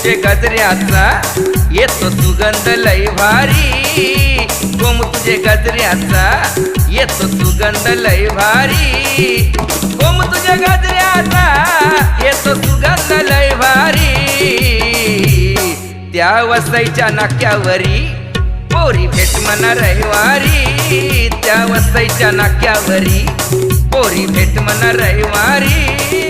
तुझे गजऱ्याचा येतो सुगंध लय भारी, गोम तुझे गजऱ्याचा येतो सुगंध लय भारी, गोम तुझे गजऱ्याचा येतो सुगंध लय भारी। त्या वसईच्या नाक्यावरी पोरी भेट म्हणा रविवारी, त्या वसईच्या नाक्यावरी पोरी भेट म्हणा रविवारी।